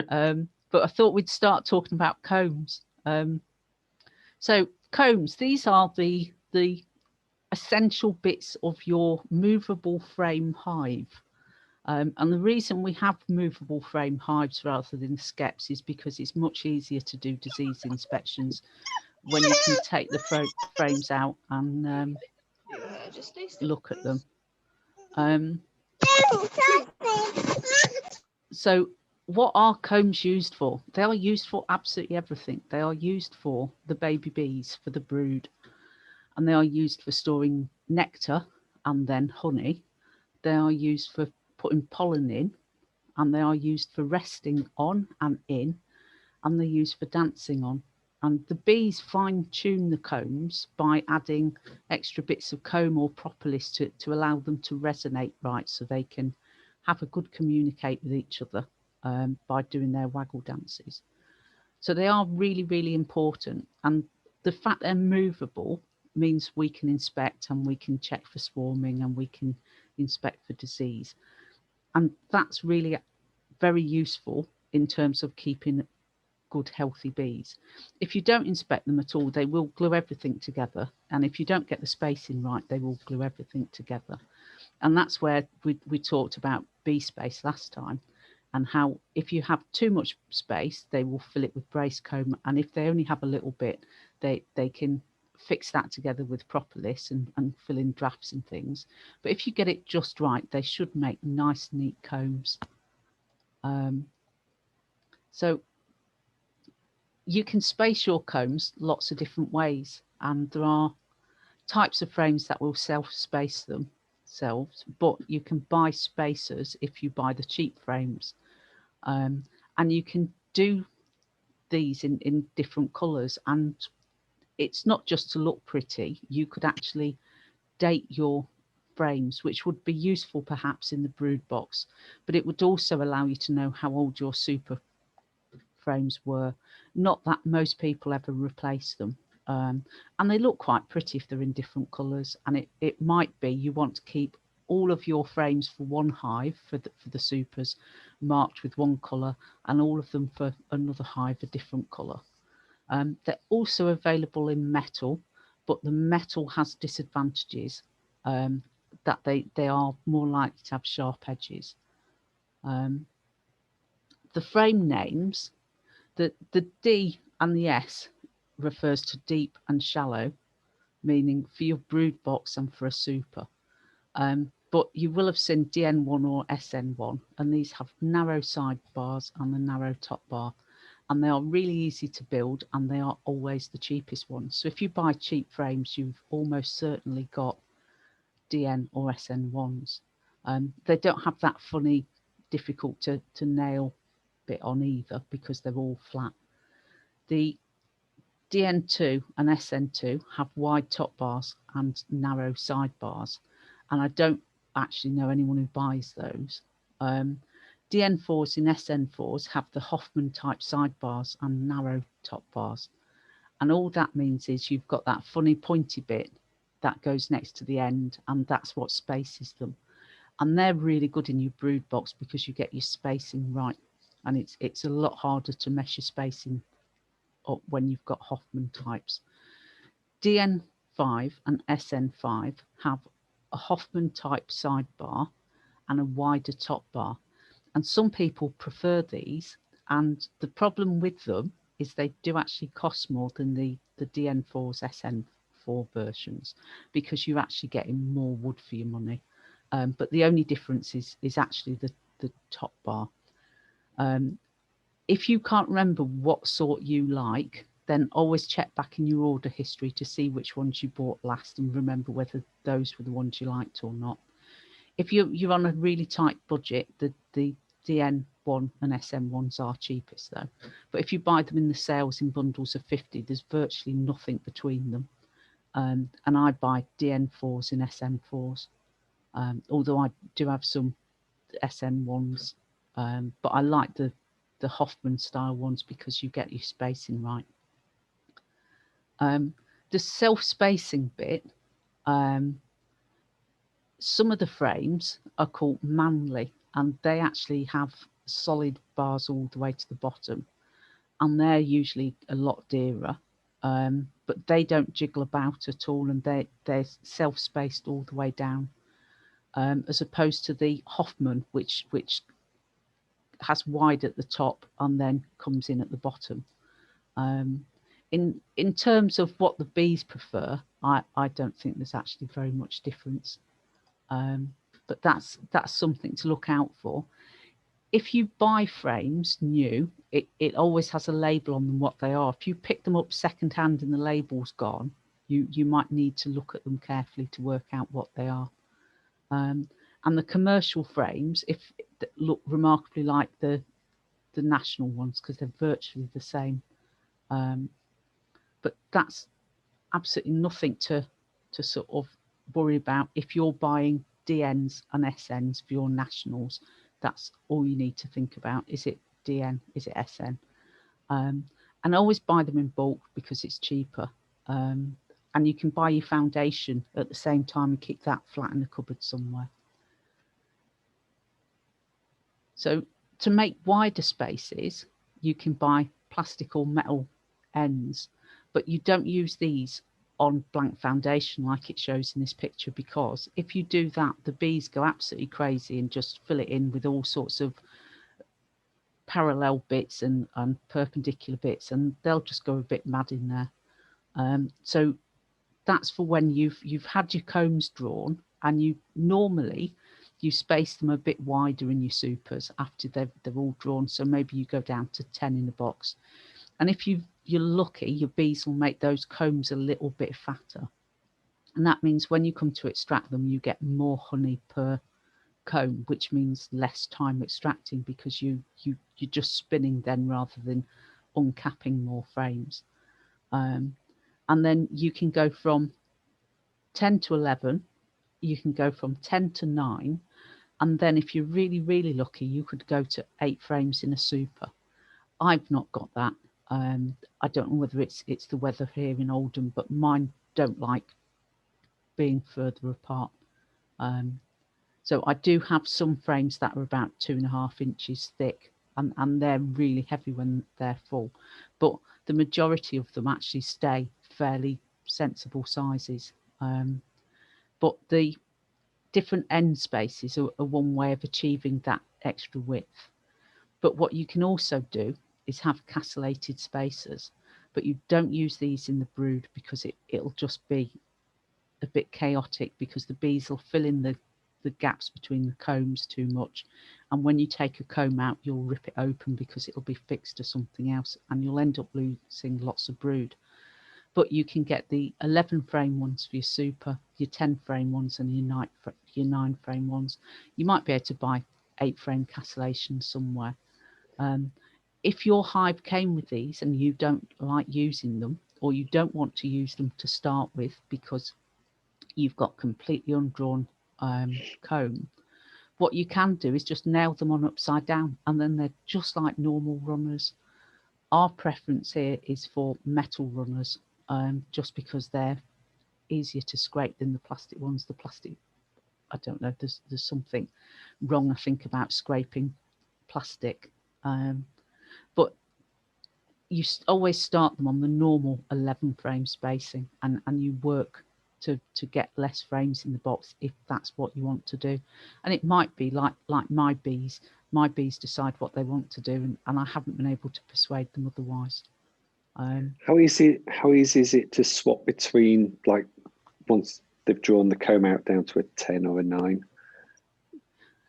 But I thought we'd start talking about combs. So combs, these are the essential bits of your movable frame hive. And the reason we have movable frame hives rather than skeps is because it's much easier to do disease inspections when you can take the frames out and look at them. So what are combs used for? They are used for absolutely everything. They are used for the baby bees, for the brood, and they are used for storing nectar and then honey. They are used for putting pollen in, and they are used for resting on and in, and they're used for dancing on. And the bees fine tune the combs by adding extra bits of comb or propolis to allow them to resonate right, so they can have a good communicate with each other by doing their waggle dances. So they are really, really important. And the fact they're movable means we can inspect and we can check for swarming and we can inspect for disease. And that's really very useful in terms of keeping good healthy bees. If you don't inspect them at all, they will glue everything together, and if you don't get the spacing right, they will glue everything together. And that's where we talked about bee space last time, and how if you have too much space, they will fill it with brace comb, and if they only have a little bit, they can fix that together with propolis and fill in drafts and things. But if you get it just right, they should make nice neat combs. So you can space your combs lots of different ways, and there are types of frames that will self-space themselves, but you can buy spacers if you buy the cheap frames, and you can do these in different colours, and it's not just to look pretty. You could actually date your frames, which would be useful perhaps in the brood box, but it would also allow you to know how old your super frames were. Not that most people ever replace them, and they look quite pretty if they're in different colours, and it might be you want to keep all of your frames for one hive for the supers marked with one colour, and all of them for another hive a different colour. They're also available in metal, but the metal has disadvantages, that they are more likely to have sharp edges. The frame names, the D and the S refers to deep and shallow, meaning for your brood box and for a super. But you will have seen DN1 or SN1, and these have narrow sidebars and a narrow top bar, and they are really easy to build, and they are always the cheapest ones. So if you buy cheap frames, you've almost certainly got DN or SN1s. They don't have that funny, difficult to nail bit on either because they're all flat. The DN2 and SN2 have wide top bars and narrow sidebars, and I don't actually know anyone who buys those. DN4s and SN4s have the Hoffman type sidebars and narrow top bars, and all that means is you've got that funny pointy bit that goes next to the end, and that's what spaces them. And they're really good in your brood box because you get your spacing right, and it's a lot harder to measure spacing up when you've got Hoffman types. DN5 and SN5 have a Hoffman type sidebar and a wider top bar, and some people prefer these, and the problem with them is they do actually cost more than the DN4's SN4 versions, because you're actually getting more wood for your money. But the only difference is actually the top bar. If you can't remember what sort you like, then always check back in your order history to see which ones you bought last and remember whether those were the ones you liked or not. If you're on a really tight budget, the DN1 and SM1s are cheapest though. But if you buy them in the sales in bundles of 50, there's virtually nothing between them. And I buy DN4s and SM4s, although I do have some SM1s, but I like the Hoffman style ones because you get your spacing right. The self-spacing bit, some of the frames are called manly, and they actually have solid bars all the way to the bottom, and they're usually a lot dearer. But they don't jiggle about at all, and they're self-spaced all the way down, as opposed to the Hoffman, which has wide at the top and then comes in at the bottom. In terms of what the bees prefer, I don't think there's actually very much difference. But that's something to look out for. If you buy frames new, it always has a label on them what they are. If you pick them up second hand and the label's gone, you might need to look at them carefully to work out what they are. And the commercial frames, if look remarkably like the national ones, because they're virtually the same. But that's absolutely nothing to sort of worry about. If you're buying DNs and SNs for your nationals, that's all you need to think about. Is it DN? Is it SN? And always buy them in bulk because it's cheaper. And you can buy your foundation at the same time and keep that flat in the cupboard somewhere. So to make wider spaces, you can buy plastic or metal ends, but you don't use these on blank foundation like it shows in this picture, because if you do that, the bees go absolutely crazy and just fill it in with all sorts of parallel bits and perpendicular bits, and they'll just go a bit mad in there. So that's for when you've had your combs drawn, and you normally you space them a bit wider in your supers after they're all drawn. So maybe you go down to 10 in a box. And if you're lucky, your bees will make those combs a little bit fatter. And that means when you come to extract them, you get more honey per comb, which means less time extracting, because you're just spinning then rather than uncapping more frames. And then you can go from 10 to 11, you can go from 10 to 9, and then if you're really, really lucky, you could go to 8 frames in a super. I've not got that. I don't know whether it's the weather here in Oldham, but mine don't like being further apart. So I do have some frames that are about 2.5 inches thick, and they're really heavy when they're full. But the majority of them actually stay fairly sensible sizes. But the different end spaces are one way of achieving that extra width. But what you can also do is have castellated spacers, but you don't use these in the brood because it'll just be a bit chaotic, because the bees will fill in the gaps between the combs too much, and when you take a comb out, you'll rip it open because it'll be fixed to something else, and you'll end up losing lots of brood. But you can get the 11 frame ones for your super, your 10 frame ones, and your 9 frame ones. You might be able to buy 8 frame castellations somewhere. If your hive came with these and you don't like using them, or you don't want to use them to start with because you've got completely undrawn comb, what you can do is just nail them on upside down, and then they're just like normal runners. Our preference here is for metal runners, just because they're easier to scrape than the plastic ones. The plastic, I don't know, there's something wrong, I think, about scraping plastic. But you always start them on the normal 11 frame spacing, and you work to get less frames in the box if that's what you want to do. And it might be like my bees decide what they want to do, and I haven't been able to persuade them otherwise. How easy is it to swap between, like, once they've drawn the comb out down to a 10 or a 9?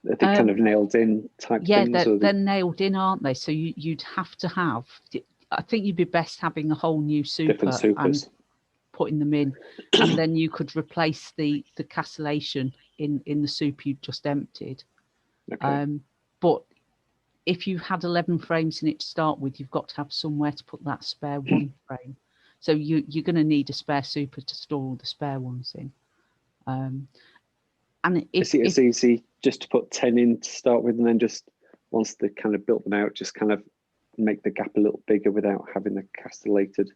Are they kind of nailed in type things? Yeah, they're nailed in, aren't they? So you'd have to have, I think you'd be best having a whole new super different supers, and putting them in, and then you could replace the castellation in the super you just emptied. Okay. But if you had 11 frames in it to start with, you've got to have somewhere to put that spare 1 frame. So you're going to need a spare super to store all the spare ones in. And is it as easy just to put 10 in to start with, and then just once they kind of built them out, just kind of make the gap a little bigger without having the castellated spaces?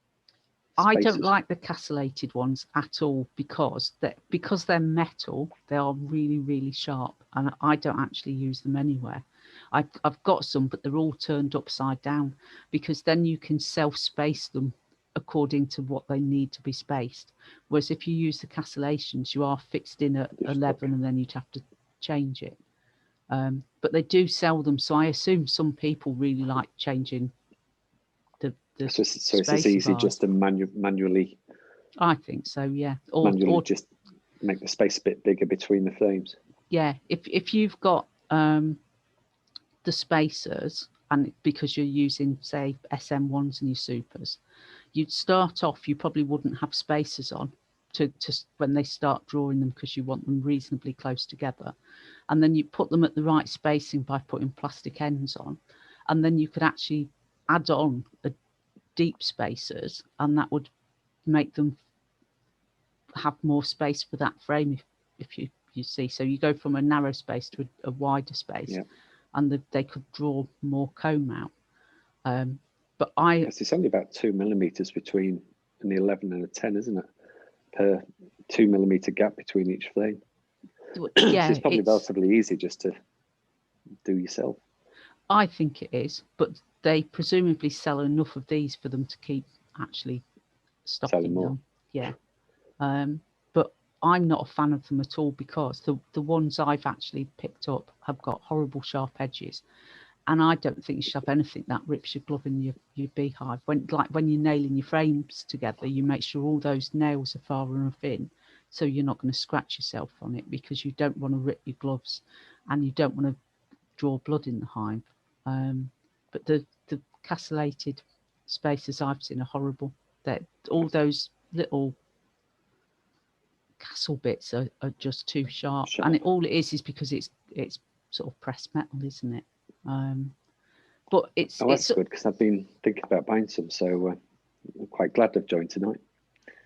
I don't like the castellated ones at all, because they're metal, they are really, really sharp, and I don't actually use them anywhere. I've got some, but they're all turned upside down, because then you can self-space them according to what they need to be spaced. Whereas if you use the castellations, you are fixed in at 11 and then you'd have to change it. But they do sell them, so I assume some people really like changing the So it's as easy bars. just to manually. I think so, yeah. Or just make the space a bit bigger between the flames. Yeah, if you've got the spacers, and because you're using, say, SM1s and your supers, you'd start off, you probably wouldn't have spacers on to when they start drawing them, because you want them reasonably close together. And then you put them at the right spacing by putting plastic ends on. And then you could actually add on a deep spacers, and that would make them have more space for that frame, if you see. So you go from a narrow space to a wider space, yeah. And they could draw more comb out. But it's only about 2 millimeters between an 11 and a 10, isn't it? Per 2 millimeter gap between each flame. Yeah, so it's probably relatively easy just to do yourself. I think it is, but they presumably sell enough of these for them to keep actually stocking them. Yeah. But I'm not a fan of them at all, because the ones I've actually picked up have got horrible sharp edges. And I don't think you should have anything that rips your glove in your beehive. When you're nailing your frames together, you make sure all those nails are far enough in, so you're not going to scratch yourself on it, because you don't want to rip your gloves, and you don't want to draw blood in the hive. But the castellated spacers I've seen are horrible. That all those little castle bits are just too sharp. And all it is because it's sort of pressed metal, isn't it? But it's that's good, because I've been thinking about buying some, so I'm quite glad I've joined tonight.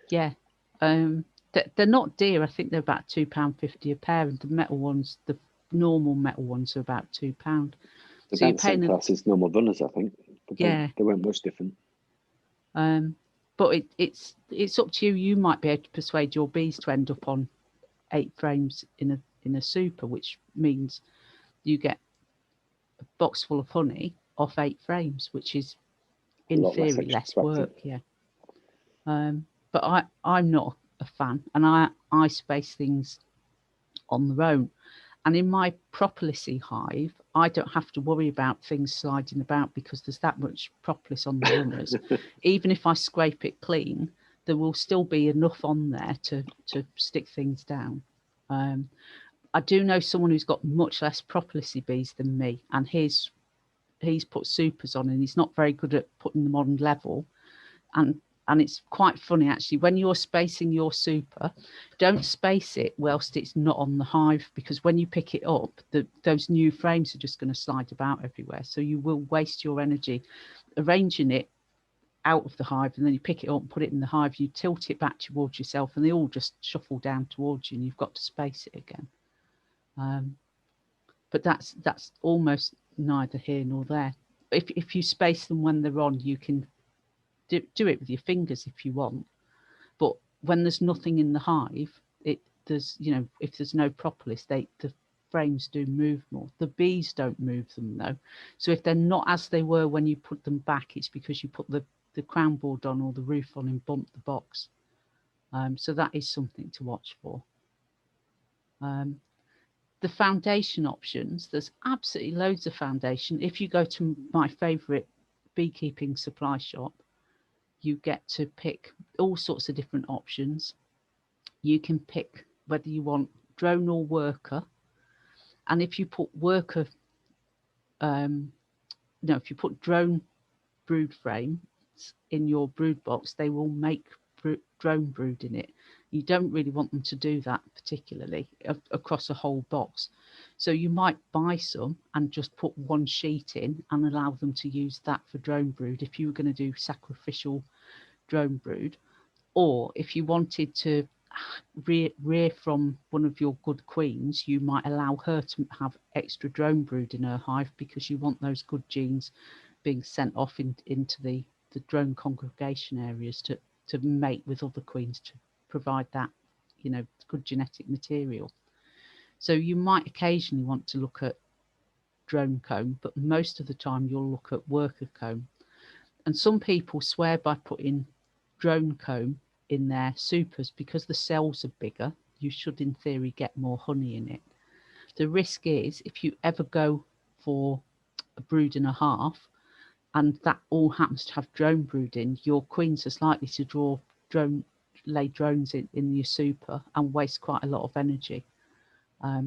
Yeah, they're not dear. I think they're about £2.50 a pair, and the metal ones, the normal metal ones, are about £2. So you're paying class as normal runners, I think. Yeah, they weren't much different. But it's up to you. You might be able to persuade your bees to end up on 8 frames in a super, which means you get a box full of honey off 8 frames, which is in theory less work. Yeah. But I'm not a fan, and I space things on their own. And in my propolis hive, I don't have to worry about things sliding about, because there's that much propolis on the runners. Even if I scrape it clean, there will still be enough on there to stick things down. I do know someone who's got much less propolis bees than me, and he's put supers on, and he's not very good at putting them on level. And it's quite funny, actually, when you're spacing your super, don't space it whilst it's not on the hive, because when you pick it up, those new frames are just going to slide about everywhere. So you will waste your energy arranging it out of the hive, and then you pick it up and put it in the hive, you tilt it back towards yourself, and they all just shuffle down towards you, and you've got to space it again. But that's almost neither here nor there. If you space them when they're on, you can do it with your fingers if you want, but when there's nothing in the hive, there's if there's no propolis, the frames do move more. The bees don't move them though, so if they're not as they were when you put them back, it's because you put the crown board on or the roof on and bumped the box. So that is something to watch for. The foundation options, there's absolutely loads of foundation. If you go to my favorite beekeeping supply shop, you get to pick all sorts of different options. You can pick whether you want drone or worker. And if you put worker, if you put drone brood frames in your brood box, they will make drone brood in it. You don't really want them to do that particularly across a whole box. So you might buy some and just put one sheet in and allow them to use that for drone brood if you were going to do sacrificial drone brood. Or if you wanted to rear from one of your good queens, you might allow her to have extra drone brood in her hive, because you want those good genes being sent off into the drone congregation areas to mate with other queens, to provide that good genetic material. So you might occasionally want to look at drone comb, but most of the time you'll look at worker comb. And some people swear by putting drone comb in their supers because the cells are bigger. You should, in theory, get more honey in it. The risk is if you ever go for a brood and a half, and that all happens to have drone brooding, your queens are likely to lay drones in your super and waste quite a lot of energy.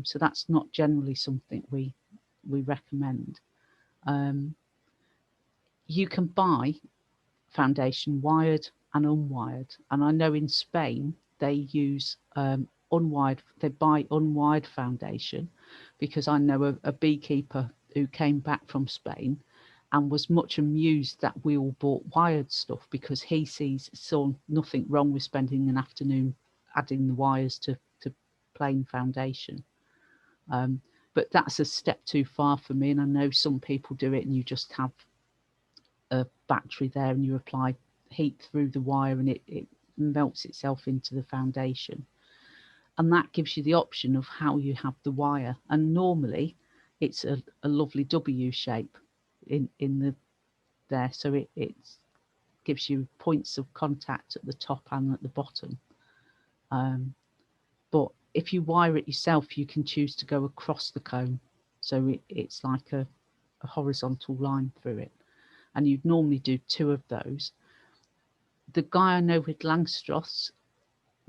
So that's not generally something we recommend. You can buy foundation wired and unwired, and I know in Spain they use unwired. They buy unwired foundation because I know a beekeeper who came back from Spain and was much amused that we all bought wired stuff because he saw nothing wrong with spending an afternoon adding the wires to plain foundation. But that's a step too far for me, and I know some people do it and you just have a battery there and you apply heat through the wire and it melts itself into the foundation. And that gives you the option of how you have the wire. And normally it's a lovely W shape in the there, so it gives you points of contact at the top and at the bottom. But if you wire it yourself, you can choose to go across the comb, so it's like a horizontal line through it, and you'd normally do 2 of those. The guy I know with Langstroths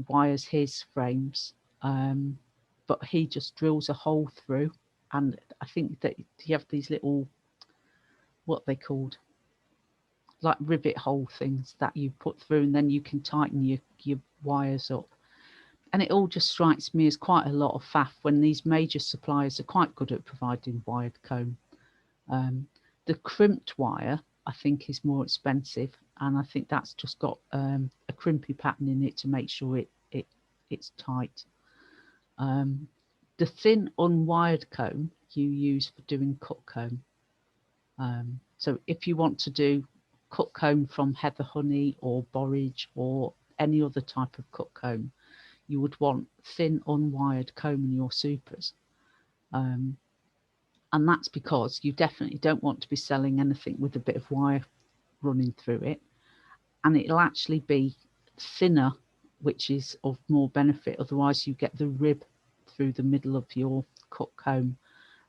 wires his frames, but he just drills a hole through, and I think that you have these little, what they called, like rivet hole things that you put through, and then you can tighten your wires up. And it all just strikes me as quite a lot of faff when these major suppliers are quite good at providing wired comb. The crimped wire, I think, is more expensive, and I think that's just got a crimpy pattern in it to make sure it's tight. The thin unwired comb you use for doing cut comb. So if you want to do cut comb from heather honey or borage or any other type of cut comb, you would want thin unwired comb in your supers. And that's because you definitely don't want to be selling anything with a bit of wire running through it. And it'll actually be thinner, which is of more benefit. Otherwise you get the rib through the middle of your cut comb,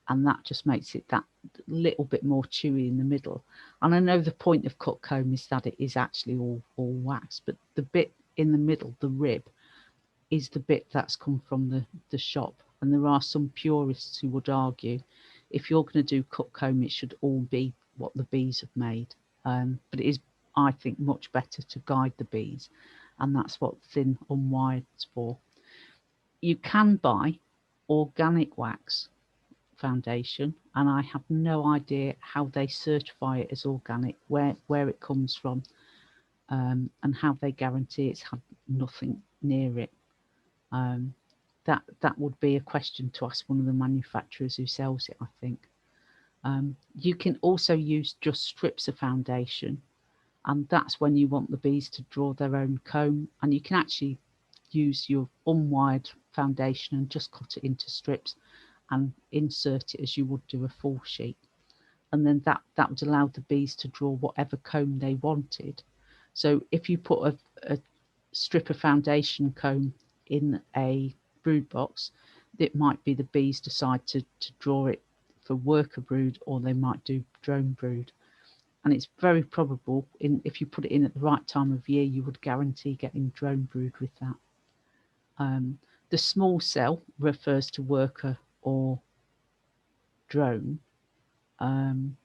and that just makes it that little bit more chewy in the middle. And I know the point of cut comb is that it is actually all wax, but the bit in the middle, the rib, is the bit that's come from the shop. And there are some purists who would argue if you're going to do cut comb, it should all be what the bees have made. But it is, I think, much better to guide the bees, and that's what thin unwired's for. You can buy organic wax foundation, and I have no idea how they certify it as organic, where it comes from, and how they guarantee it's had nothing near it. That would be a question to ask one of the manufacturers who sells it, I think. You can also use just strips of foundation, and that's when you want the bees to draw their own comb, and you can actually use your unwired foundation and just cut it into strips and insert it as you would do a full sheet, and then that would allow the bees to draw whatever comb they wanted. So if you put a strip of foundation comb in a brood box, it might be the bees decide to draw it for worker brood, or they might do drone brood. And it's very probable, if you put it in at the right time of year, you would guarantee getting drone brood with that. The small cell refers to worker or drone. And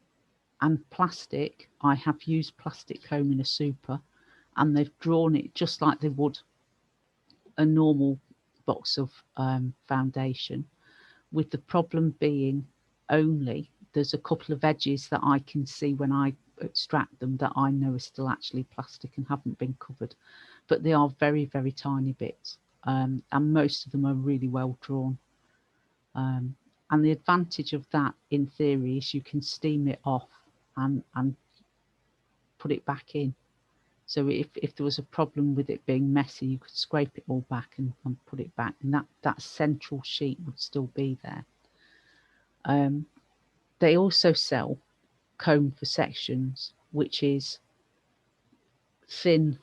plastic, I have used plastic comb in a super, and they've drawn it just like they would a normal box of foundation, with the problem being only there's a couple of edges that I can see when I extract them that I know are still actually plastic and haven't been covered, but they are very, very tiny bits, and most of them are really well drawn. And the advantage of that, in theory, is you can steam it off and put it back in. So if there was a problem with it being messy, you could scrape it all back and put it back, and that central sheet would still be there. They also sell comb for sections, which is thin,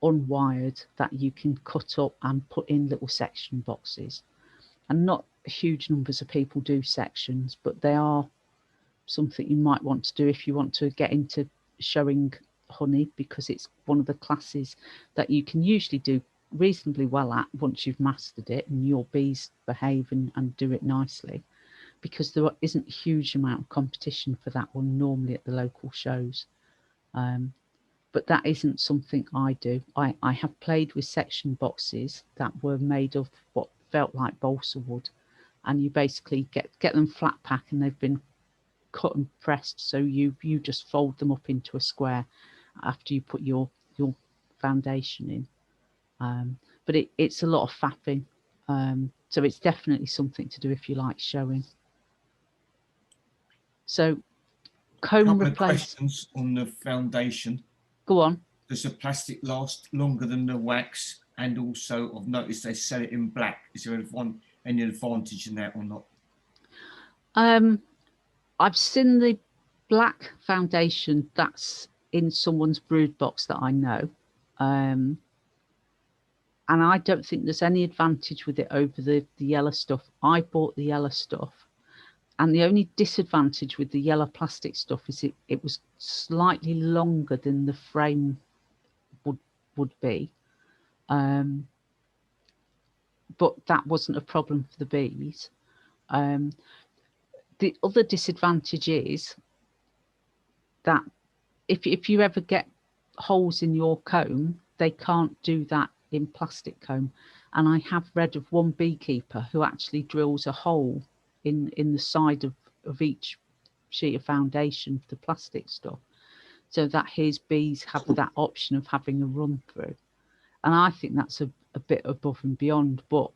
unwired, that you can cut up and put in little section boxes. And not huge numbers of people do sections, but they are something you might want to do if you want to get into showing honey, because it's one of the classes that you can usually do reasonably well at once you've mastered it and your bees behave and do it nicely, because there isn't a huge amount of competition for that one normally at the local shows. But that isn't something I do. I have played with section boxes that were made of what felt like balsa wood, and you basically get them flat pack and they've been cut and pressed, so you just fold them up into a square after you put your foundation in. But it's a lot of faffing, so it's definitely something to do if you like showing. So comb replace. Questions on the foundation. Go on. Does the plastic last longer than the wax? And also, I've noticed they sell it in black. Is there any advantage in that or not? I've seen the black foundation that's in someone's brood box that I know, and I don't think there's any advantage with it over the yellow stuff. I bought the yellow stuff, and the only disadvantage with the yellow plastic stuff is it was slightly longer than the frame would be, but that wasn't a problem for the bees. The other disadvantage is that if you ever get holes in your comb, they can't do that in plastic comb. And I have read of one beekeeper who actually drills a hole in the side of each sheet of foundation for the plastic stuff, so that his bees have that option of having a run through. And I think that's a bit above and beyond, but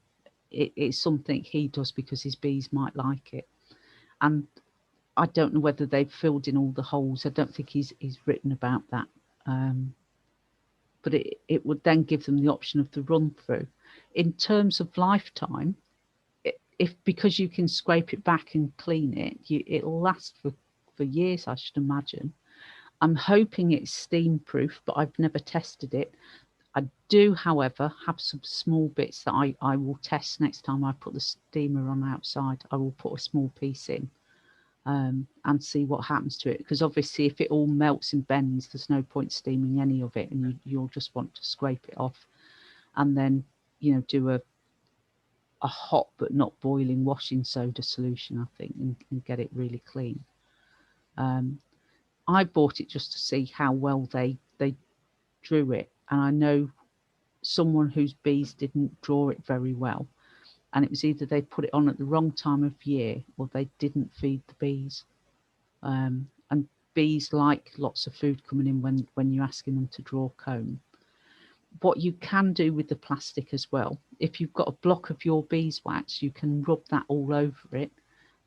it's something he does because his bees might like it. And I don't know whether they've filled in all the holes. I don't think he's written about that. But it would then give them the option of the run through. In terms of lifetime, because you can scrape it back and clean it, it'll last for years, I should imagine. I'm hoping it's steam proof, but I've never tested it. I do, however, have some small bits that I will test next time I put the steamer on outside. I will put a small piece in and see what happens to it, because obviously if it all melts and bends, there's no point steaming any of it, and you'll just want to scrape it off and then do a hot but not boiling washing soda solution, I think, and get it really clean. I bought it just to see how well they drew it, and I know someone whose bees didn't draw it very well, and it was either they put it on at the wrong time of year or they didn't feed the bees. And bees like lots of food coming in when you're asking them to draw comb. What you can do with the plastic as well, if you've got a block of your beeswax, you can rub that all over it,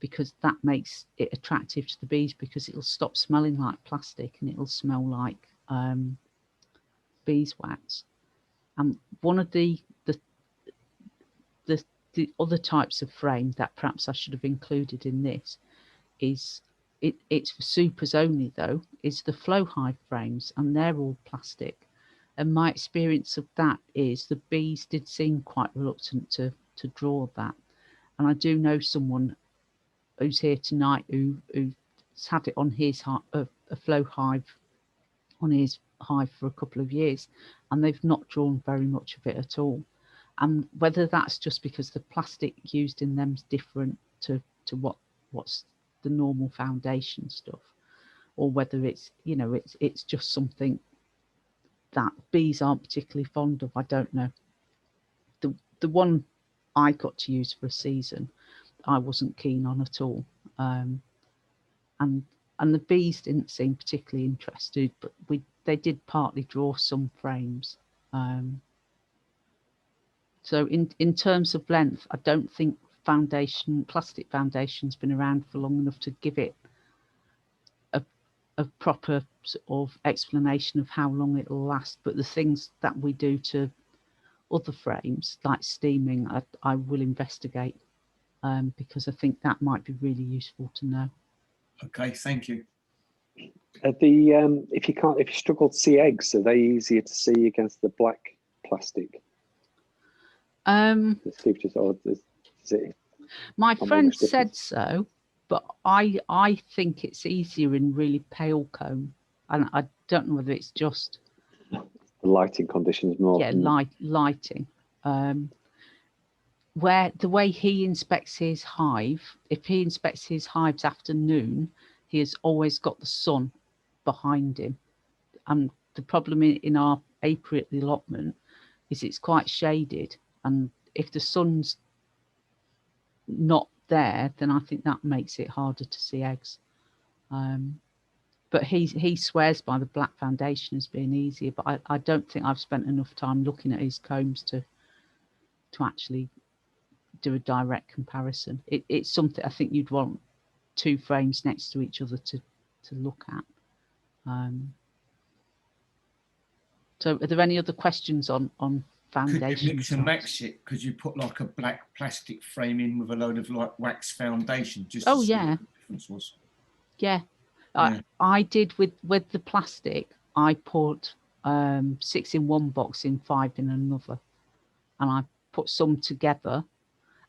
because that makes it attractive to the bees, because it'll stop smelling like plastic and it'll smell like beeswax. And one of the other types of frame that perhaps I should have included in this is, it's for supers only though, is the flow hive frames, and they're all plastic. And my experience of that is the bees did seem quite reluctant to draw that. And I do know someone who's here tonight who's had it on his a flow hive on his hive for a couple of years, and they've not drawn very much of it at all. And whether that's just because the plastic used in them is different to what's the normal foundation stuff, or whether it's it's just something that bees aren't particularly fond of, I don't know. The one I got to use for a season, I wasn't keen on at all, and the bees didn't seem particularly interested, but they did partly draw some frames. So in terms of length, I don't think plastic foundation's been around for long enough to give it a proper sort of explanation of how long it'll last. But the things that we do to other frames, like steaming, I will investigate, because I think that might be really useful to know. Okay, thank you. If you struggle to see eggs, are they easier to see against the black plastic? Steve just, or is it? My not friend much said difference? so, but I think it's easier in really pale comb, and I don't know whether it's just The lighting conditions more. lighting. Where the way he inspects his hive, if he inspects his hives after noon, he has always got the sun behind him. And the problem in our apiary at the allotment is it's quite shaded, and if the sun's not there, then I think that makes it harder to see eggs. But he swears by the black foundation as being easier, but I don't think I've spent enough time looking at his combs to actually do a direct comparison. It's something I think you'd want 2 frames next to each other to look at. So are there any other questions on foundation? Could you mix and match it? Could you put like a black plastic frame in with a load of like wax foundation just to see what the difference was? Yeah. I did with the plastic. I put 6 in one box in 5 in another, and I put some together,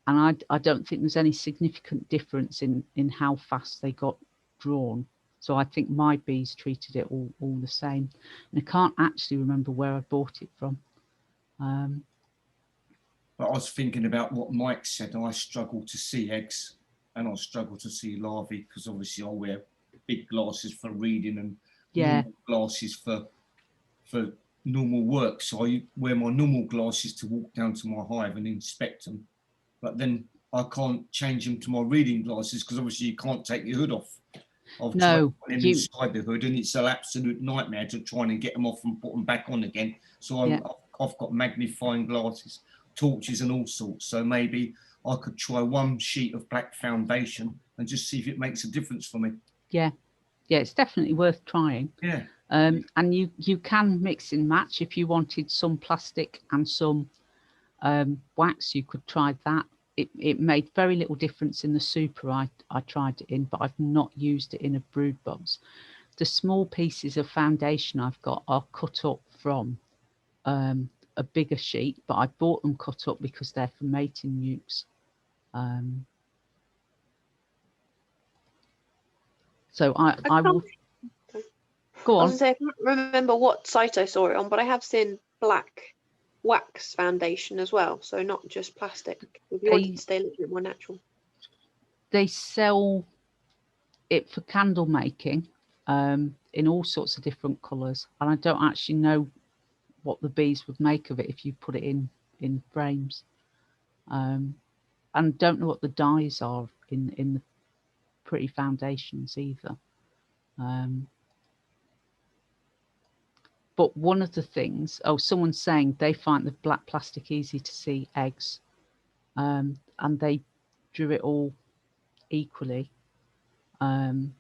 and I don't think there's any significant difference in how fast they got drawn. So I think my bees treated it all the same, and I can't actually remember where I bought it from. But I was thinking about what Mike said, and I struggle to see eggs, and I struggle to see larvae because obviously I wear big glasses for reading and normal glasses for normal work. So I wear my normal glasses to walk down to my hive and inspect them. But then I can't change them to my reading glasses because obviously you can't take your hood off. I've tried to put them inside the hood, and it's an absolute nightmare to try and get them off and put them back on again. So I've got magnifying glasses, torches and all sorts. So maybe I could try one sheet of black foundation and just see if it makes a difference for me. Yeah, it's definitely worth trying. Yeah. And you can mix and match. If you wanted some plastic and some wax, you could try that. It made very little difference in the super I tried it in, but I've not used it in a brood box. The small pieces of foundation I've got are cut up from a bigger sheet, but I bought them cut up because they're for mating nukes. So I will go on. I was going to say, I can't remember what site I saw it on, but I have seen black wax foundation as well, so not just plastic. If you wanted to stay a little bit more natural, they sell it for candle making in all sorts of different colours, and I don't actually know what the bees would make of it if you put it in frames, and don't know what the dyes are in the pretty foundations either. But one of the things, someone's saying they find the black plastic easy to see eggs, and they drew it all equally. The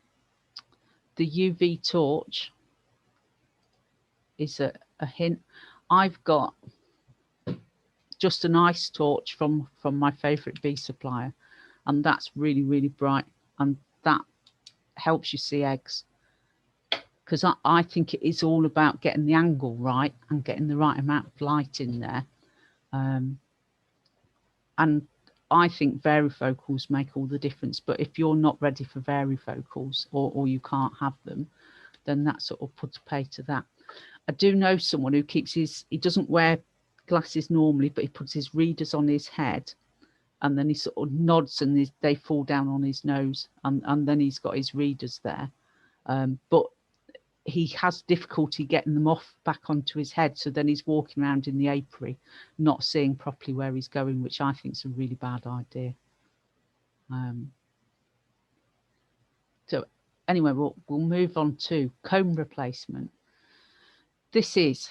UV torch is a hint. I've got just an ice torch from my favourite bee supplier, and that's really, really bright, and that helps you see eggs. Because I think it is all about getting the angle right and getting the right amount of light in there. And I think varifocals make all the difference. But if you're not ready for varifocals or you can't have them, then that sort of puts pay to that. I do know someone who he doesn't wear glasses normally, but he puts his readers on his head, and then he sort of nods and they fall down on his nose, and then he's got his readers there. But he has difficulty getting them off back onto his head, so then he's walking around in the apiary not seeing properly where he's going, which I think is a really bad idea. So anyway, we'll move on to comb replacement. This is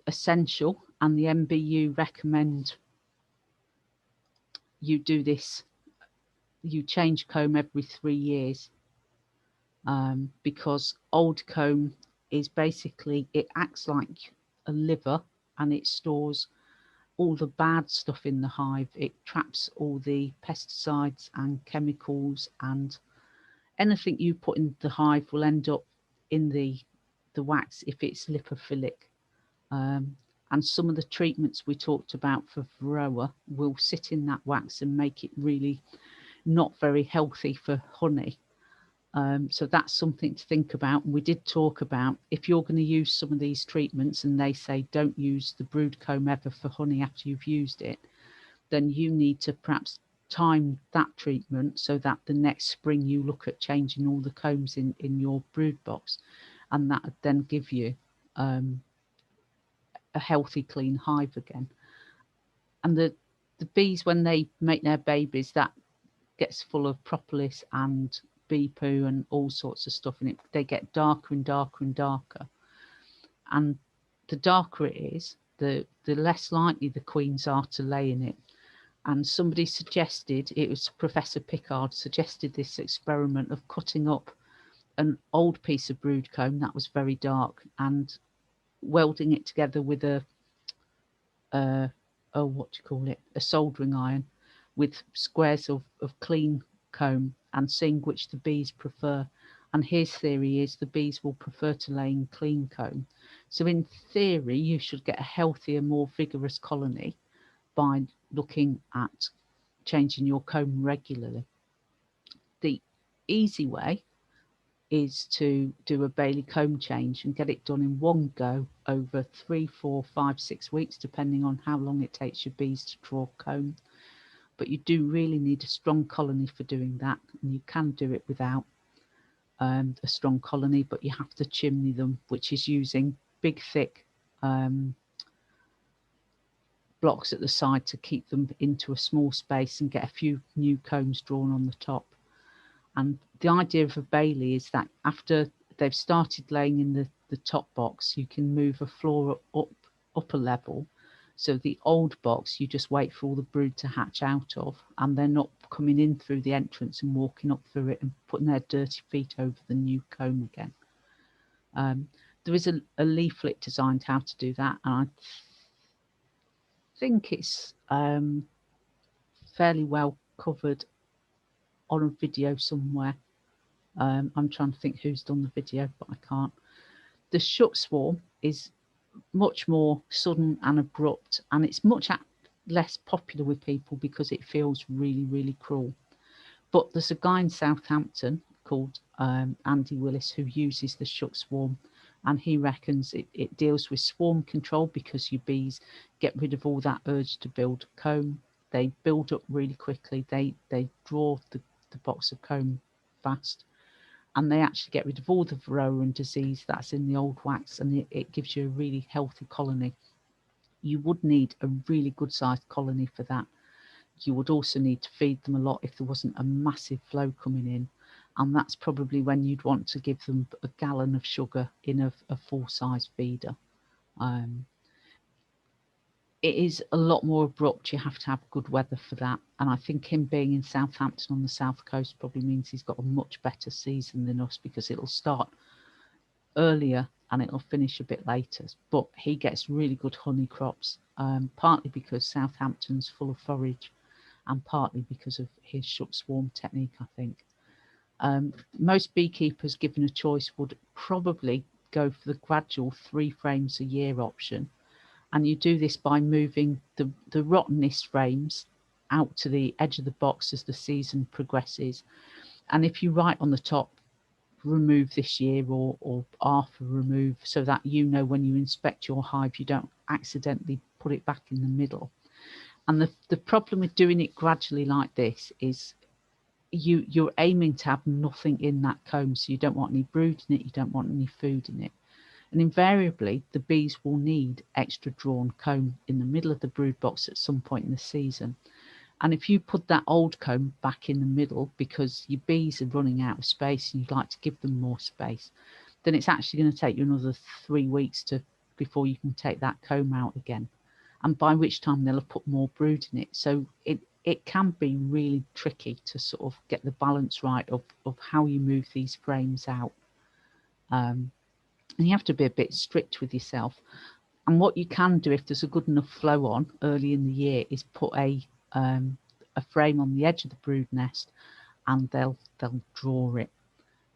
essential, and the MBU recommend you do this. You change comb every 3 years, because old comb is basically, it acts like a liver, and it stores all the bad stuff in the hive. It traps all the pesticides and chemicals and anything you put in the hive will end up in the wax if it's lipophilic. And some of the treatments we talked about for varroa will sit in that wax and make it really not very healthy for honey. So that's something to think about. And we did talk about, if you're going to use some of these treatments and they say don't use the brood comb ever for honey after you've used it, then you need to perhaps time that treatment so that the next spring you look at changing all the combs in your brood box, and that would then give you a healthy, clean hive again. And the bees, when they make their babies, that gets full of propolis and bee poo and all sorts of stuff in it. They get darker and darker and darker. And the darker it is, the less likely the queens are to lay in it. And somebody suggested, it was Professor Pickard, suggested this experiment of cutting up an old piece of brood comb that was very dark and welding it together with a soldering iron with squares of clean comb and seeing which the bees prefer. And his theory is the bees will prefer to lay in clean comb. So in theory, you should get a healthier, more vigorous colony by looking at changing your comb regularly. The easy way is to do a Bailey comb change and get it done in one go over 3, 4, 5, 6 weeks, depending on how long it takes your bees to draw comb. But you do really need a strong colony for doing that, and you can do it without a strong colony, but you have to chimney them, which is using big thick blocks at the side to keep them into a small space and get a few new combs drawn on the top. And the idea of a Bailey is that after they've started laying in the top box, you can move a floor up a level. So the old box, you just wait for all the brood to hatch out of, and they're not coming in through the entrance and walking up through it and putting their dirty feet over the new comb again. There is a leaflet designed how to do that, and I think it's fairly well covered on a video somewhere. I'm trying to think who's done the video, but I can't. The shuck swarm is much more sudden and abrupt, and it's much less popular with people because it feels really, really cruel. But there's a guy in Southampton called Andy Willis who uses the shuck swarm, and he reckons it deals with swarm control because your bees get rid of all that urge to build comb. They build up really quickly. They draw the box of comb fast, and they actually get rid of all the varroa and disease that's in the old wax, and it gives you a really healthy colony. You would need a really good sized colony for that. You would also need to feed them a lot if there wasn't a massive flow coming in, and that's probably when you'd want to give them a gallon of sugar in a full size feeder. It is a lot more abrupt. You have to have good weather for that, and I think him being in Southampton on the south coast probably means he's got a much better season than us, because it'll start earlier and it'll finish a bit later, but he gets really good honey crops, partly because Southampton's full of forage and partly because of his shuck swarm technique, I think. Most beekeepers given a choice would probably go for the gradual 3 frames a year option. And you do this by moving the rottenest frames out to the edge of the box as the season progresses. And if you write on the top, remove this year or after remove, so that you know when you inspect your hive, you don't accidentally put it back in the middle. And the problem with doing it gradually like this is you're aiming to have nothing in that comb. So you don't want any brood in it, you don't want any food in it. And invariably, the bees will need extra drawn comb in the middle of the brood box at some point in the season. And if you put that old comb back in the middle because your bees are running out of space and you'd like to give them more space, then it's actually going to take you another 3 weeks before you can take that comb out again. And by which time they'll have put more brood in it. So it can be really tricky to sort of get the balance right of how you move these frames out. And you have to be a bit strict with yourself. And what you can do if there's a good enough flow on early in the year is put a frame on the edge of the brood nest, and they'll draw it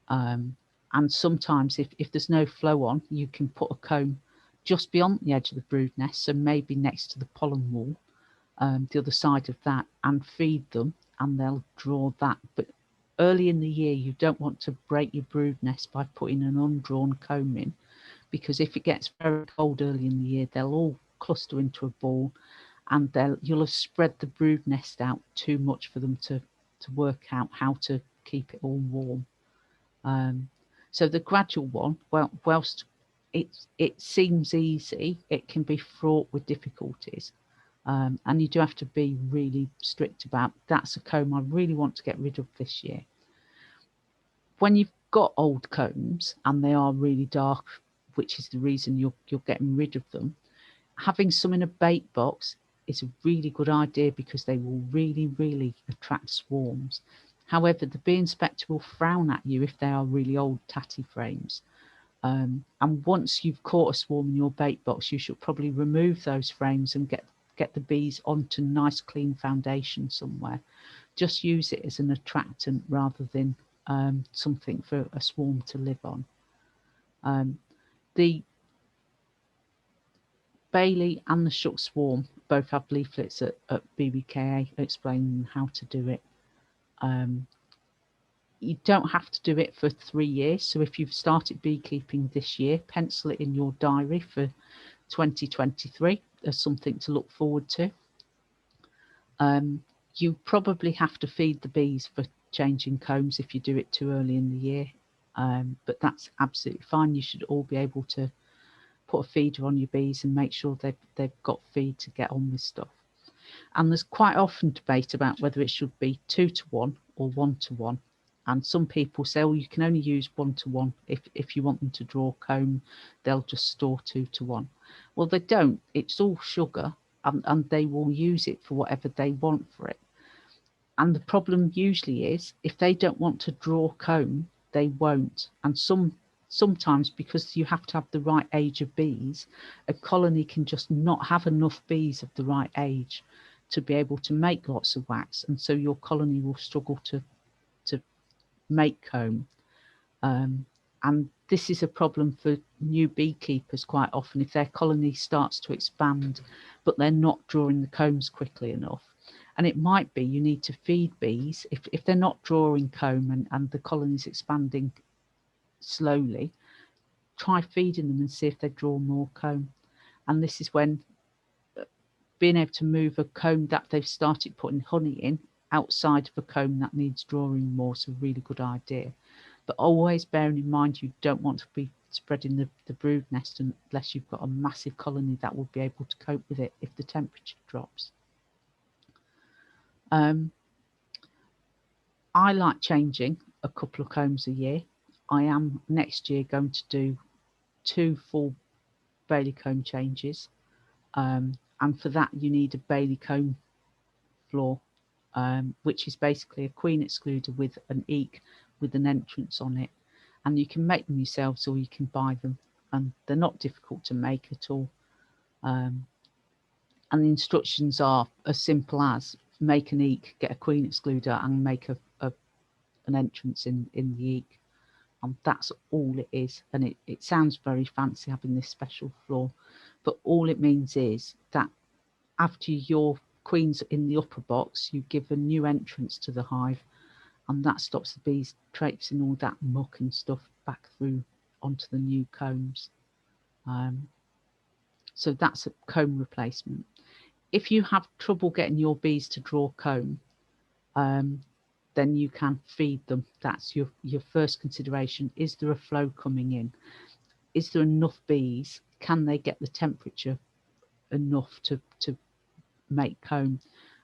And sometimes if there's no flow on, you can put a comb just beyond the edge of the brood nest, so maybe next to the pollen wall, the other side of that, and feed them, and they'll draw that. But early in the year, you don't want to break your brood nest by putting an undrawn comb in, because if it gets very cold early in the year, they'll all cluster into a ball, and you'll have spread the brood nest out too much for them to work out how to keep it all warm. So the gradual one, well, whilst it seems easy, it can be fraught with difficulties. And you do have to be really strict about, that's a comb I really want to get rid of this year. When you've got old combs and they are really dark, which is the reason you're getting rid of them, having some in a bait box is a really good idea, because they will really attract swarms. However, the bee inspector will frown at you if they are really old tatty frames. And once you've caught a swarm in your bait box, you should probably remove those frames and get the bees onto nice clean foundation somewhere. Just use it as an attractant rather than something for a swarm to live on. The Bailey and the Shook Swarm both have leaflets at BBKA explaining how to do it. You don't have to do it for 3 years. So if you've started beekeeping this year, pencil it in your diary for 2023 as something to look forward to. You probably have to feed the bees for changing combs if you do it too early in the year, but that's absolutely fine. You should all be able to put a feeder on your bees and make sure they've got feed to get on with stuff. And there's quite often debate about whether it should be 2 to 1 or 1 to 1. And some people say, oh, you can only use 1 to 1. If you want them to draw comb, they'll just store 2 to 1. Well, they don't. It's all sugar, and they will use it for whatever they want for it. And the problem usually is, if they don't want to draw comb, they won't. And sometimes, because you have to have the right age of bees, a colony can just not have enough bees of the right age to be able to make lots of wax, and so your colony will struggle to make comb. And this is a problem for new beekeepers quite often. If their colony starts to expand but they're not drawing the combs quickly enough, and it might be you need to feed bees if they're not drawing comb and the colony's expanding slowly, try feeding them and see if they draw more comb. And this is when being able to move a comb that they've started putting honey in outside of a comb that needs drawing more is a really good idea. But always bearing in mind, you don't want to be spreading the brood nest unless you've got a massive colony that will be able to cope with it if the temperature drops. I like changing a couple of combs a year. I am next year going to do 2 full Bailey comb changes, and for that you need a Bailey comb floor, which is basically a queen excluder with an eek with an entrance on it, and you can make them yourselves or you can buy them, and they're not difficult to make at all. And the instructions are as simple as make an eek, get a queen excluder, and make an entrance in the eek. And that's all it is. And it sounds very fancy having this special floor, but all it means is that after your queen's in the upper box, you give a new entrance to the hive, and that stops the bees traipsing all that muck and stuff back through onto the new combs. So that's a comb replacement. If you have trouble getting your bees to draw comb, then you can feed them. That's your first consideration. Is there a flow coming in? Is there enough bees? Can they get the temperature enough to make comb?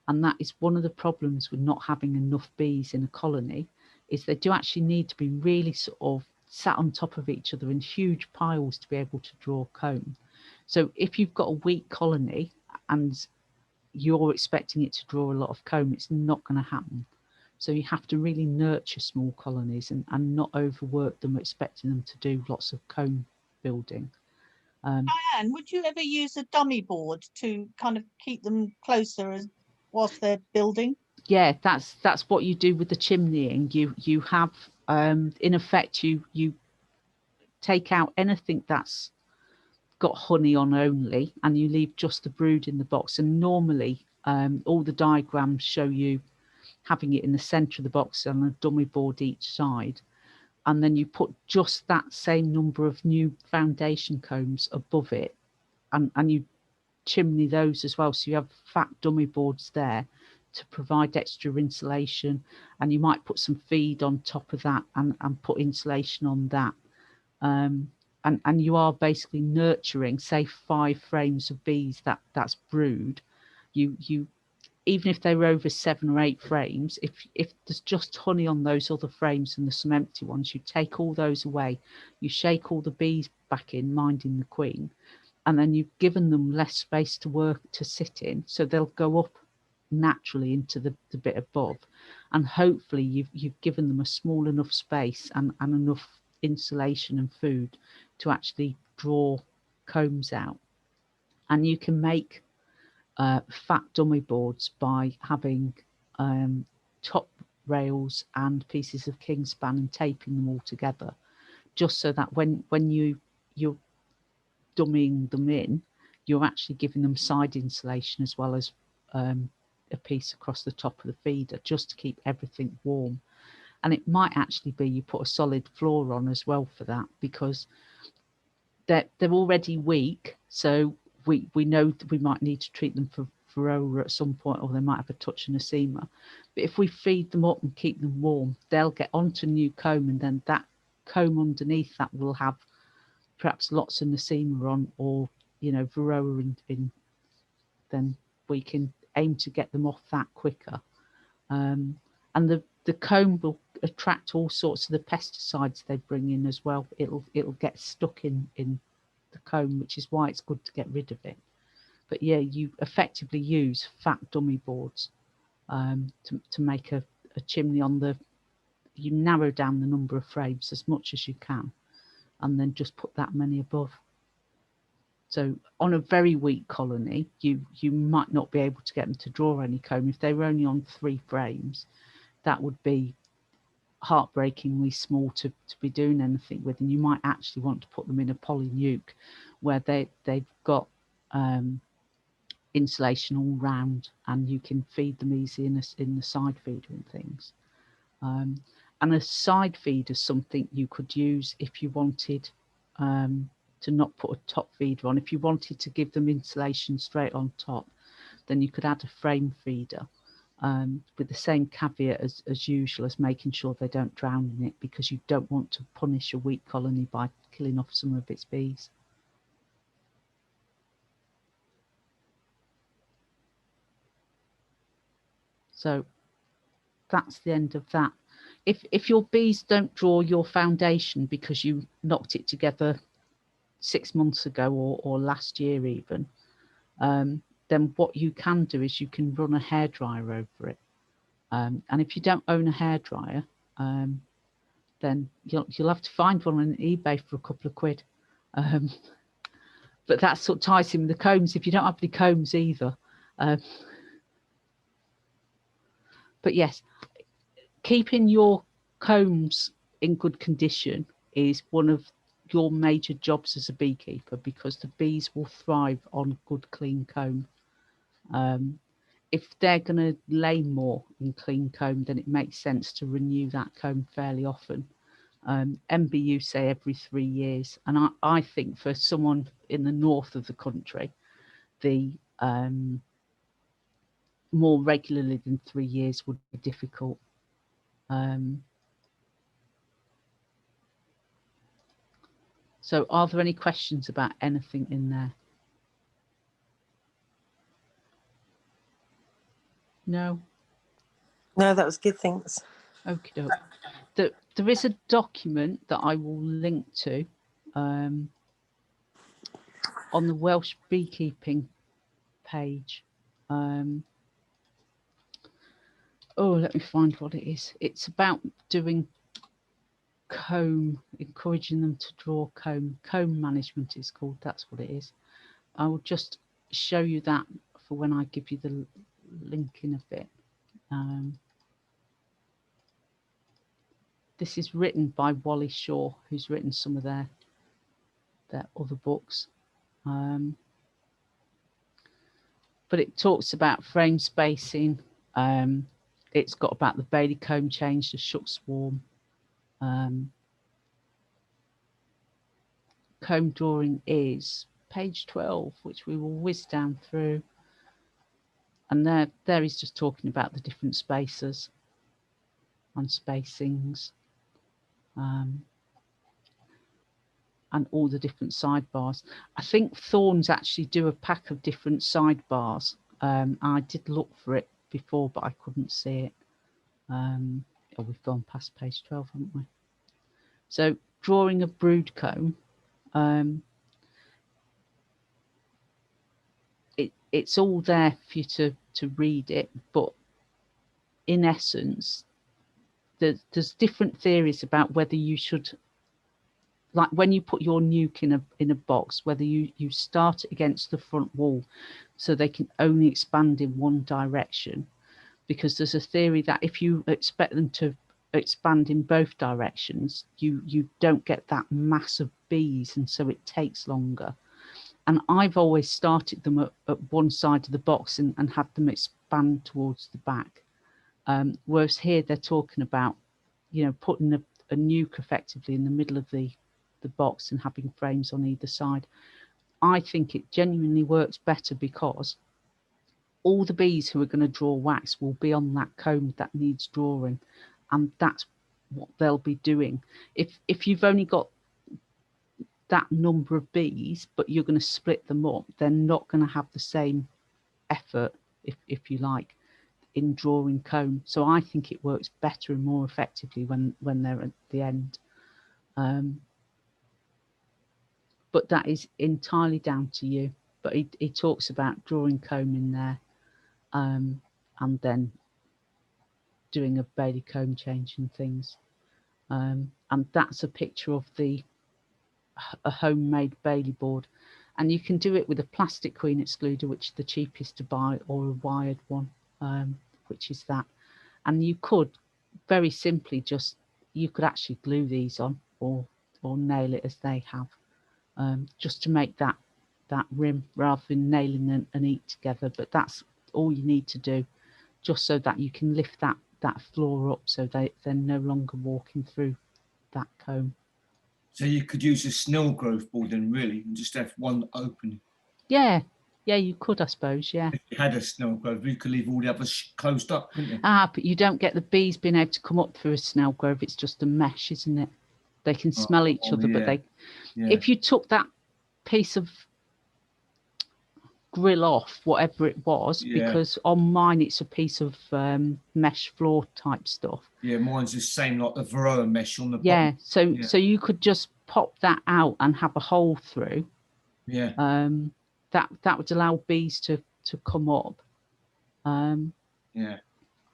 And that is one of the problems with not having enough bees in a colony, is they do actually need to be really sort of sat on top of each other in huge piles to be able to draw comb. So if you've got a weak colony and you're expecting it to draw a lot of comb, it's not going to happen. So you have to really nurture small colonies and not overwork them, expecting them to do lots of comb building. Diane, would you ever use a dummy board to kind of keep them closer whilst they're building? Yeah, that's what you do with the chimneying. You have in effect, you take out anything that's got honey on only, and you leave just the brood in the box. And normally, all the diagrams show you having it in the centre of the box and a dummy board each side. And then you put just that same number of new foundation combs above it, and you chimney those as well. So you have fat dummy boards there to provide extra insulation, and you might put some feed on top of that and put insulation on that. And you are basically nurturing, say, 5 frames of bees that's brood. You even if they were over 7 or 8 frames, if there's just honey on those other frames and there's some empty ones, you take all those away, you shake all the bees back in, minding the queen, and then you've given them less space to sit in, so they'll go up naturally into the bit above, and hopefully you've given them a small enough space and enough insulation and food to actually draw combs out. And you can make fat dummy boards by having top rails and pieces of kingspan and taping them all together, just so that when you're dummying them in, you're actually giving them side insulation as well as a piece across the top of the feeder, just to keep everything warm. And it might actually be you put a solid floor on as well for that, because they're already weak, so we know that we might need to treat them for varroa at some point, or they might have a touch of nosema. But if we feed them up and keep them warm, they'll get onto new comb, and then that comb underneath that will have perhaps lots of nosema on, or varroa in, then we can aim to get them off that quicker. And the comb will attract all sorts of the pesticides they bring in as well. It'll get stuck in the comb, which is why it's good to get rid of it. But yeah, you effectively use fat dummy boards to make a chimney on the. You narrow down the number of frames as much as you can, and then just put that many above. So on a very weak colony, you might not be able to get them to draw any comb. If they were only on 3 frames, that would be heartbreakingly small to be doing anything with, and you might actually want to put them in a poly nuke where they've got insulation all round, and you can feed them easy in the side feeder and things. And a side feeder is something you could use if you wanted to not put a top feeder on. If you wanted to give them insulation straight on top, then you could add a frame feeder, with the same caveat as usual, as making sure they don't drown in it, because you don't want to punish a weak colony by killing off some of its bees. So that's the end of that. If your bees don't draw your foundation because you knocked it together 6 months ago or last year even, then what you can do is you can run a hairdryer over it. And if you don't own a hairdryer, then you'll have to find one on eBay for a couple of quid. But that sort of ties in with the combs if you don't have any combs either. But yes, keeping your combs in good condition is one of your major jobs as a beekeeper, because the bees will thrive on good, clean comb. If they're going to lay more in clean comb, then it makes sense to renew that comb fairly often. MBU say every 3 years, and I think for someone in the north of the country, the more regularly than 3 years would be difficult. So are there any questions about anything in there? No? No, that was good, thanks. Okie doke. There is a document that I will link to on the Welsh beekeeping page. Oh, let me find what it is. It's about doing comb, encouraging them to draw comb. Comb management is called, that's what it is. I will just show you that for when I give you the link in a bit. This is written by Wally Shaw, who's written some of their other books. But it talks about frame spacing. It's got about the Bailey comb change, the shook swarm. Comb drawing is page 12, which we will whiz down through. And there he's just talking about the different spacers and spacings. And all the different sidebars. I think Thorns actually do a pack of different sidebars. I did look for it before, but I couldn't see it. Oh, we've gone past page 12, haven't we? So drawing a brood comb. It's all there for you to read it, but in essence, there's different theories about whether you should, like when you put your nuke in a box, whether you start it against the front wall so they can only expand in one direction, because there's a theory that if you expect them to expand in both directions, you don't get that mass of bees, and so it takes longer. And I've always started them at one side of the box and had them expand towards the back. Whereas here they're talking about, putting a nuke effectively in the middle of the box and having frames on either side. I think it genuinely works better because all the bees who are going to draw wax will be on that comb that needs drawing, and that's what they'll be doing. If you've only got that number of bees, but you're going to split them up, they're not going to have the same effort, if you like, in drawing comb. So I think it works better and more effectively when they're at the end. But that is entirely down to you. But he talks about drawing comb in there, and then doing a Bailey comb change and things. And that's a picture of a homemade Bailey board. And you can do it with a plastic queen excluder, which is the cheapest to buy, or a wired one, which is that. And you could very simply you could actually glue these on or nail it as they have, just to make that rim rather than nailing an eat together. But that's all you need to do, just so that you can lift that floor up so they're no longer walking through that comb. So you could use a snail growth board then, really, and just have one open. Yeah, you could, I suppose, yeah. If you had a snail grove, you could leave all the others closed up, couldn't you? But you don't get the bees being able to come up through a snail grove. It's just a mesh, isn't it? They can smell each other, yeah. but if you took that piece of grill off, whatever it was, because on mine it's a piece of mesh floor type stuff. Yeah, mine's the same, like the Varroa mesh on the bottom. So you could just pop that out and have a hole through. Yeah. That would allow bees to come up. Yeah.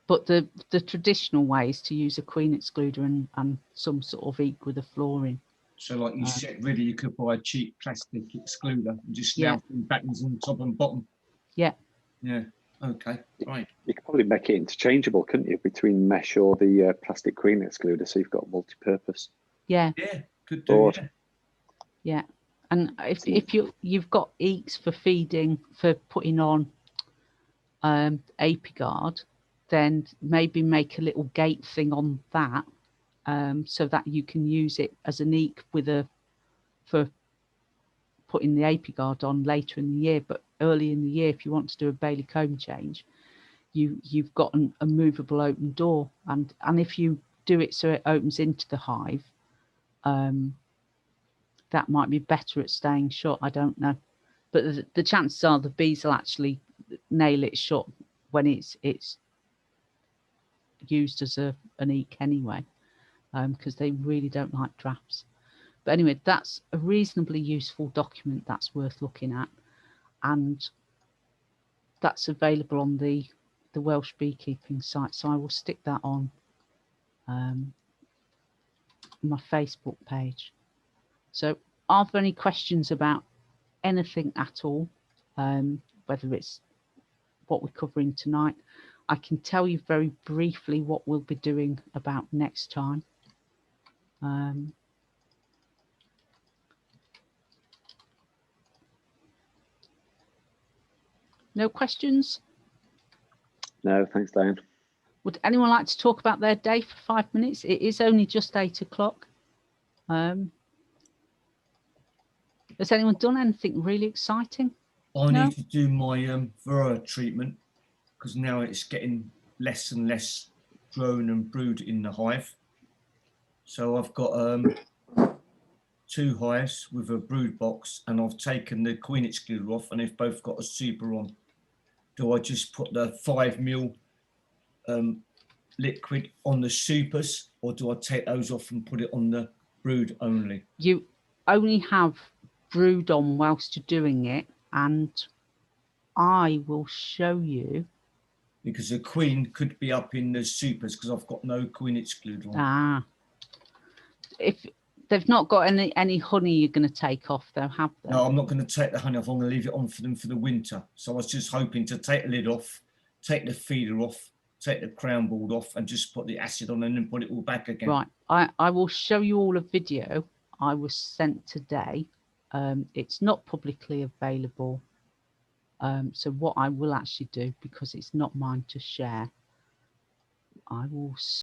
But the traditional way is to use a queen excluder and some sort of eke with a floor in. So like you said, really, you could buy a cheap plastic excluder and just nail buttons on top and bottom. Yeah. Yeah. Okay. Right. You could probably make it interchangeable, couldn't you, between mesh or the plastic queen excluder, so you've got multi-purpose. Yeah. Yeah. Could do. Yeah. And if you've got eeks for feeding, for putting on apiguard, then maybe make a little gate thing on that, so that you can use it as an eek for putting the apiguard on later in the year. But early in the year, if you want to do a Bailey comb change, you've got a movable open door, and if you do it so it opens into the hive, that might be better at staying shut. I don't know, but the chances are the bees will actually nail it shut when it's used as an eek anyway, because they really don't like drafts. But anyway, that's a reasonably useful document that's worth looking at, and that's available on the Welsh beekeeping site. So I will stick that on my Facebook page. So are there any questions about anything at all, whether it's what we're covering tonight? I can tell you very briefly what we'll be doing about next time. No questions? No, thanks, Diane. Would anyone like to talk about their day for 5 minutes? It is only just 8 o'clock. Has anyone done anything really exciting? I No? need to do my varroa treatment because now it's getting less and less drone and brood in the hive. So I've got 2 hives with a brood box, and I've taken the queen excluder off, and they've both got a super on. Do I just put the 5 ml liquid on the supers, or do I take those off and put it on the brood only? You only have brood on whilst you're doing it, and I will show you. Because the queen could be up in the supers because I've got no queen excluder on. Ah. If they've not got any honey you're going to take off, though, have they? No, I'm not going to take the honey off. I'm going to leave it on for them for the winter. So I was just hoping to take the lid off, take the feeder off, take the crown board off, and just put the acid on and then put it all back again. Right. I will show you all a video I was sent today. It's not publicly available. So what I will actually do, because it's not mine to share, I will